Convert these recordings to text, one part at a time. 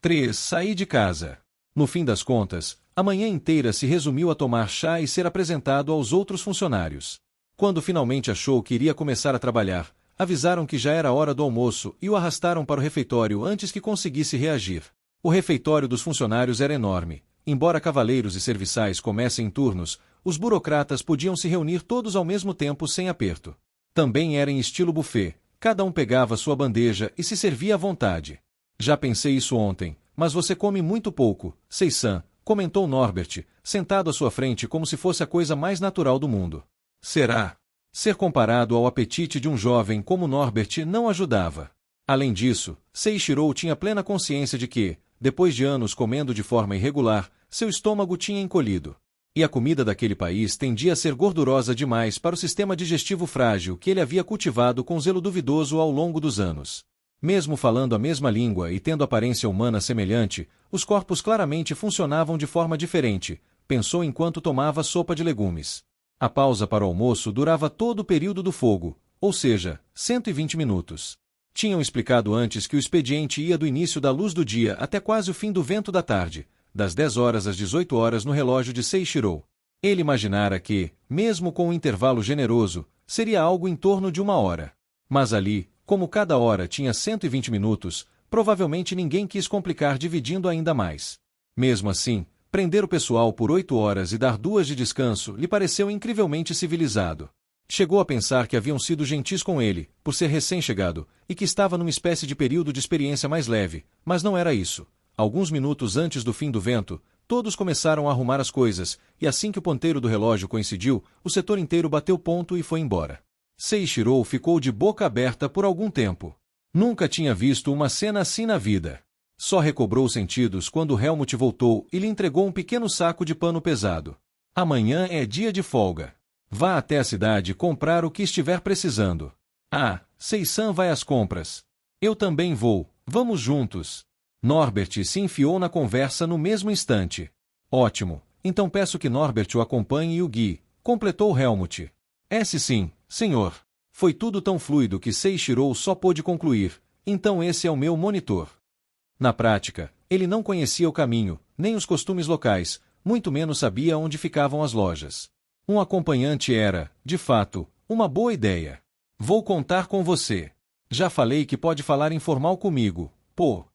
3. Saí de casa. No fim das contas, a manhã inteira se resumiu a tomar chá e ser apresentado aos outros funcionários. Quando finalmente achou que iria começar a trabalhar, avisaram que já era hora do almoço e o arrastaram para o refeitório antes que conseguisse reagir. O refeitório dos funcionários era enorme. Embora cavaleiros e serviçais comessem em turnos, os burocratas podiam se reunir todos ao mesmo tempo sem aperto. Também era em estilo buffet, cada um pegava sua bandeja e se servia à vontade. Já pensei isso ontem, mas você come muito pouco, Sei-san, comentou Norbert, sentado à sua frente como se fosse a coisa mais natural do mundo. Será? Ser comparado ao apetite de um jovem como Norbert não ajudava. Além disso, Seiichiro tinha plena consciência de que, depois de anos comendo de forma irregular, seu estômago tinha encolhido. E a comida daquele país tendia a ser gordurosa demais para o sistema digestivo frágil que ele havia cultivado com zelo duvidoso ao longo dos anos. Mesmo falando a mesma língua e tendo aparência humana semelhante, os corpos claramente funcionavam de forma diferente, pensou enquanto tomava sopa de legumes. A pausa para o almoço durava todo o período do fogo, ou seja, 120 minutos. Tinham explicado antes que o expediente ia do início da luz do dia até quase o fim do vento da tarde, das 10 horas às 18 horas no relógio de Seiichiro. Ele imaginara que, mesmo com um intervalo generoso, seria algo em torno de 1 hora. Mas ali, como cada hora tinha 120 minutos, provavelmente ninguém quis complicar dividindo ainda mais. Mesmo assim, prender o pessoal por 8 horas e dar 2 de descanso lhe pareceu incrivelmente civilizado. Chegou a pensar que haviam sido gentis com ele, por ser recém-chegado, e que estava numa espécie de período de experiência mais leve, mas não era isso. Alguns minutos antes do fim do vento, todos começaram a arrumar as coisas, e assim que o ponteiro do relógio coincidiu, o setor inteiro bateu ponto e foi embora. Seiichiro ficou de boca aberta por algum tempo. Nunca tinha visto uma cena assim na vida. Só recobrou os sentidos quando Helmut voltou e lhe entregou um pequeno saco de pano pesado. Amanhã é dia de folga. Vá até a cidade comprar o que estiver precisando. Ah, Sei-san vai às compras. Eu também vou, vamos juntos. Norbert se enfiou na conversa no mesmo instante. Ótimo, então peço que Norbert o acompanhe e o guie, completou Helmut. Sim, senhor. Foi tudo tão fluido que Seiichiro só pôde concluir, então esse é o meu monitor. Na prática, ele não conhecia o caminho, nem os costumes locais, muito menos sabia onde ficavam as lojas. Um acompanhante era, de fato, uma boa ideia. Vou contar com você. Já falei que pode falar informal comigo, pô.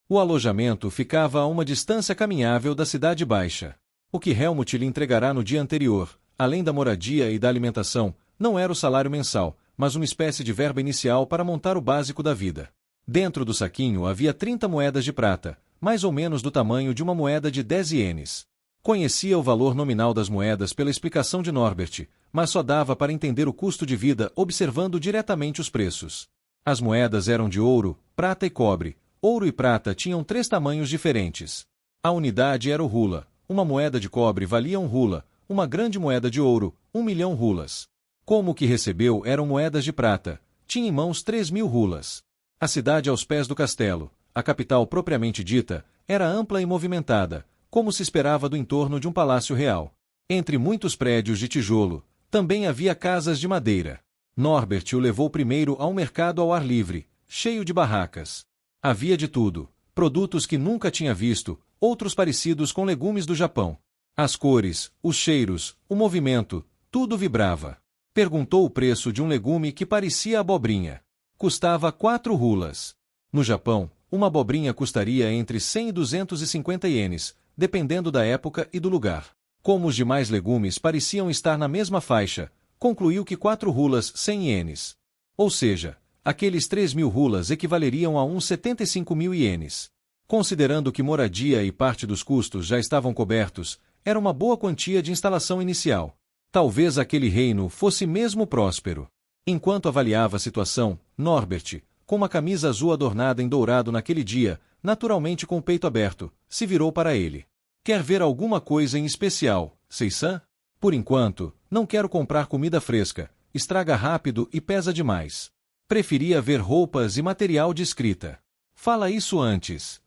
O alojamento ficava a uma distância caminhável da Cidade Baixa. O que Helmut lhe entregará no dia anterior, além da moradia e da alimentação, não era o salário mensal, mas uma espécie de verba inicial para montar o básico da vida. Dentro do saquinho havia 30 moedas de prata, mais ou menos do tamanho de uma moeda de 10 ienes. Conhecia o valor nominal das moedas pela explicação de Norbert, mas só dava para entender o custo de vida observando diretamente os preços. As moedas eram de ouro, prata e cobre. Ouro e prata tinham 3 tamanhos diferentes. A unidade era o hula. Uma moeda de cobre valia 1 hula, uma grande moeda de ouro, 1.000.000 hulas. Como o que recebeu eram moedas de prata, tinha em mãos 3.000 hulas. A cidade aos pés do castelo, a capital propriamente dita, era ampla e movimentada, como se esperava do entorno de um palácio real. Entre muitos prédios de tijolo, também havia casas de madeira. Norbert o levou primeiro a um mercado ao ar livre, cheio de barracas. Havia de tudo, produtos que nunca tinha visto, outros parecidos com legumes do Japão. As cores, os cheiros, o movimento, tudo vibrava. Perguntou o preço de um legume que parecia abobrinha. Custava 4 hulas. No Japão, uma abobrinha custaria entre 100 e 250 ienes, dependendo da época e do lugar. Como os demais legumes pareciam estar na mesma faixa, concluiu que 4 hulas 100 ienes. Ou seja, aqueles 3.000 hulas equivaleriam a uns 75.000 ienes. Considerando que moradia e parte dos custos já estavam cobertos, era uma boa quantia de instalação inicial. Talvez aquele reino fosse mesmo próspero. Enquanto avaliava a situação, Norbert, com uma camisa azul adornada em dourado naquele dia, naturalmente com o peito aberto, se virou para ele. Quer ver alguma coisa em especial, Sei-san? Por enquanto, não quero comprar comida fresca, estraga rápido e pesa demais. Preferia ver roupas e material de escrita. Fala isso antes.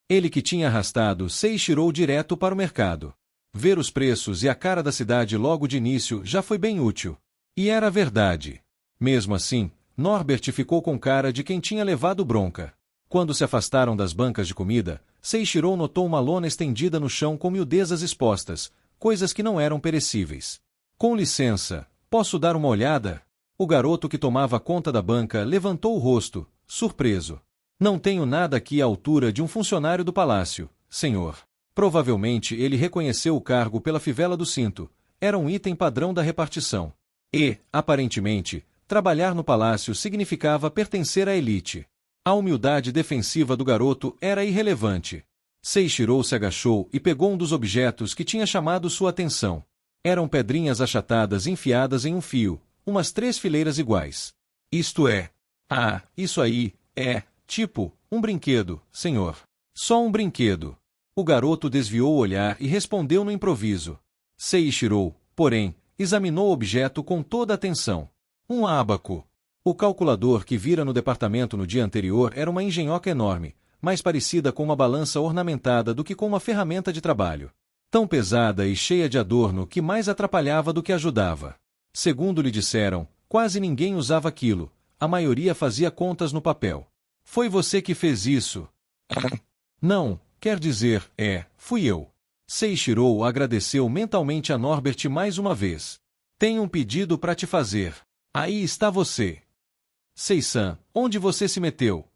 Ele que tinha arrastado Seiichiro direto para o mercado. Ver os preços e a cara da cidade logo de início já foi bem útil. E era verdade. Mesmo assim, Norbert ficou com cara de quem tinha levado bronca. Quando se afastaram das bancas de comida, Seiichirou notou uma lona estendida no chão com miudezas expostas, coisas que não eram perecíveis. Com licença, posso dar uma olhada? O garoto que tomava conta da banca levantou o rosto, surpreso. Não tenho nada aqui à altura de um funcionário do palácio, senhor. Provavelmente ele reconheceu o cargo pela fivela do cinto. Era um item padrão da repartição. E, aparentemente, trabalhar no palácio significava pertencer à elite. A humildade defensiva do garoto era irrelevante. Seiichirou se agachou e pegou um dos objetos que tinha chamado sua atenção. Eram pedrinhas achatadas enfiadas em um fio, umas 3 fileiras iguais. Isto é... Ah, isso aí, tipo, um brinquedo, senhor. Só um brinquedo. O garoto desviou o olhar e respondeu no improviso. Seiichirou, porém, examinou o objeto com toda atenção. Um ábaco. O calculador que vira no departamento no dia anterior era uma engenhoca enorme, mais parecida com uma balança ornamentada do que com uma ferramenta de trabalho. Tão pesada e cheia de adorno que mais atrapalhava do que ajudava. Segundo lhe disseram, quase ninguém usava aquilo, a maioria fazia contas no papel. Foi você que fez isso? Não, quer dizer, fui eu. Seiichirou agradeceu mentalmente a Norbert mais uma vez. Tenho um pedido para te fazer. Aí está você. Sei-san, onde você se meteu?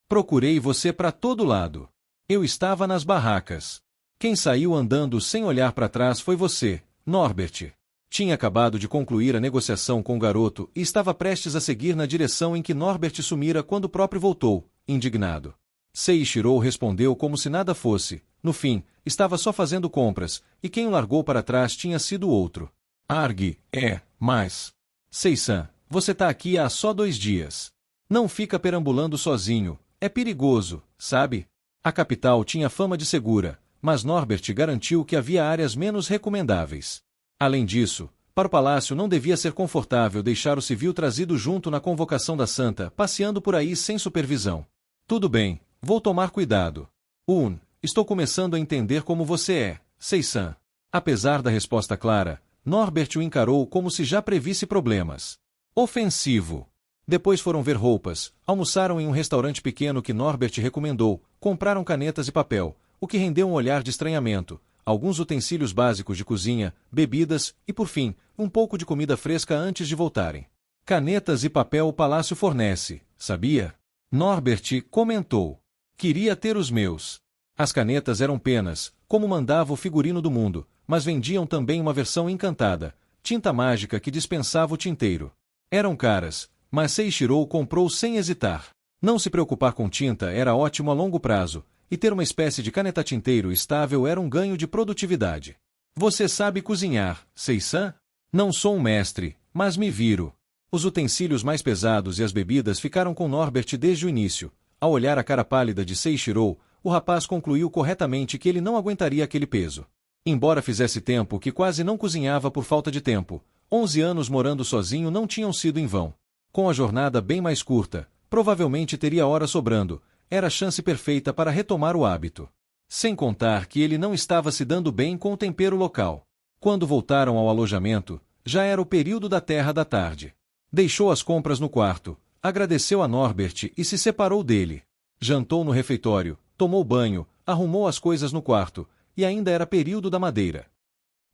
Procurei você para todo lado. Eu estava nas barracas. Quem saiu andando sem olhar para trás foi você, Norbert. Tinha acabado de concluir a negociação com o garoto e estava prestes a seguir na direção em que Norbert sumira quando o próprio voltou, indignado. Seiichirou respondeu como se nada fosse. No fim, estava só fazendo compras, e quem o largou para trás tinha sido outro. Argue, mas... Sei-san, você tá aqui há só 2 dias. Não fica perambulando sozinho, é perigoso, sabe? A capital tinha fama de segura, mas Norbert garantiu que havia áreas menos recomendáveis. Além disso, para o palácio não devia ser confortável deixar o civil trazido junto na convocação da santa, passeando por aí sem supervisão. Tudo bem, vou tomar cuidado. Estou começando a entender como você é, Sei-san. Apesar da resposta clara, Norbert o encarou como se já previsse problemas. Ofensivo. Depois foram ver roupas, almoçaram em um restaurante pequeno que Norbert recomendou, compraram canetas e papel, o que rendeu um olhar de estranhamento, alguns utensílios básicos de cozinha, bebidas e, por fim, um pouco de comida fresca antes de voltarem. Canetas e papel o palácio fornece, sabia? Norbert comentou. Queria ter os meus. As canetas eram penas, como mandava o figurino do mundo, mas vendiam também uma versão encantada, tinta mágica que dispensava o tinteiro. Eram caras, mas Seiichirou comprou sem hesitar. Não se preocupar com tinta era ótimo a longo prazo, e ter uma espécie de caneta-tinteiro estável era um ganho de produtividade. Você sabe cozinhar, Sei-san? Não sou um mestre, mas me viro. Os utensílios mais pesados e as bebidas ficaram com Norbert desde o início. Ao olhar a cara pálida de Seiichirou, o rapaz concluiu corretamente que ele não aguentaria aquele peso. Embora fizesse tempo que quase não cozinhava por falta de tempo, 11 anos morando sozinho não tinham sido em vão. Com a jornada bem mais curta, provavelmente teria hora sobrando, era a chance perfeita para retomar o hábito. Sem contar que ele não estava se dando bem com o tempero local. Quando voltaram ao alojamento, já era o período da terra da tarde. Deixou as compras no quarto, agradeceu a Norbert e se separou dele. Jantou no refeitório, tomou banho, arrumou as coisas no quarto, e ainda era período da madeira.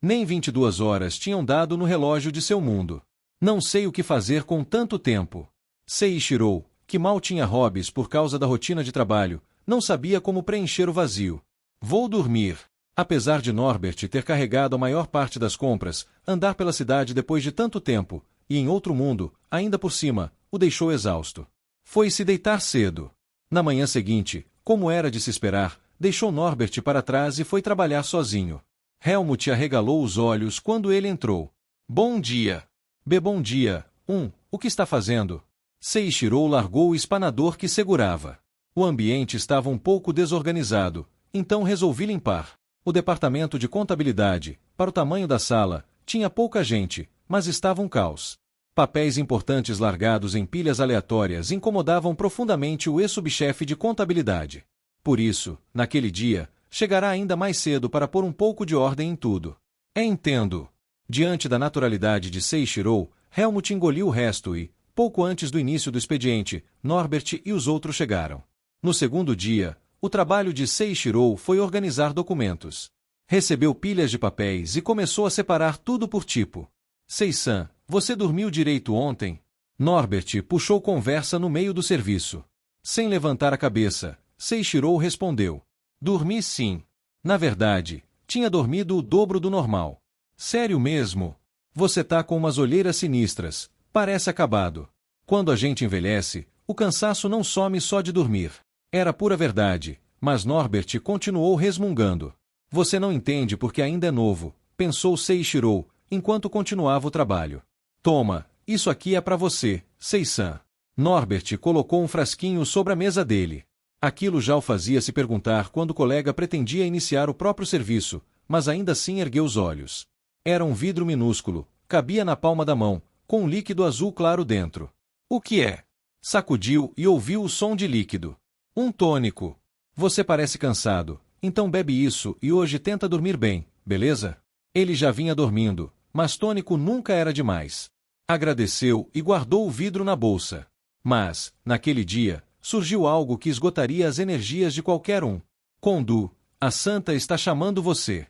Nem 22 horas tinham dado no relógio de seu mundo. Não sei o que fazer com tanto tempo. Seiichirou, que mal tinha hobbies por causa da rotina de trabalho, não sabia como preencher o vazio. Vou dormir. Apesar de Norbert ter carregado a maior parte das compras, andar pela cidade depois de tanto tempo, e em outro mundo, ainda por cima, o deixou exausto. Foi se deitar cedo. Na manhã seguinte, como era de se esperar, deixou Norbert para trás e foi trabalhar sozinho. Helmut arregalou os olhos quando ele entrou. Bom dia. Bom dia. O que está fazendo? Seiichirou largou o espanador que segurava. O ambiente estava um pouco desorganizado, então resolvi limpar. O departamento de contabilidade, para o tamanho da sala, tinha pouca gente, mas estava um caos. Papéis importantes largados em pilhas aleatórias incomodavam profundamente o ex-subchefe de contabilidade. Por isso, naquele dia, chegará ainda mais cedo para pôr um pouco de ordem em tudo. Entendo. Diante da naturalidade de Seiichirou, Helmut engoliu o resto e, pouco antes do início do expediente, Norbert e os outros chegaram. No segundo dia, o trabalho de Seiichiro foi organizar documentos. Recebeu pilhas de papéis e começou a separar tudo por tipo. Sei-san, você dormiu direito ontem? Norbert puxou conversa no meio do serviço. Sem levantar a cabeça, Seiichiro respondeu. Dormi sim. Na verdade, tinha dormido o dobro do normal. Sério mesmo? Você tá com umas olheiras sinistras, parece acabado. Quando a gente envelhece, o cansaço não some só de dormir. Era pura verdade, mas Norbert continuou resmungando. Você não entende porque ainda é novo, pensou Seiichiro, enquanto continuava o trabalho. Toma, isso aqui é para você, Sei-san. Norbert colocou um frasquinho sobre a mesa dele. Aquilo já o fazia se perguntar quando o colega pretendia iniciar o próprio serviço, mas ainda assim ergueu os olhos. Era um vidro minúsculo, cabia na palma da mão, com um líquido azul claro dentro. O que é? Sacudiu e ouviu o som de líquido. Um tônico. Você parece cansado, então bebe isso e hoje tenta dormir bem, beleza? Ele já vinha dormindo, mas tônico nunca era demais. Agradeceu e guardou o vidro na bolsa. Mas, naquele dia, surgiu algo que esgotaria as energias de qualquer um. Kondu, a santa está chamando você.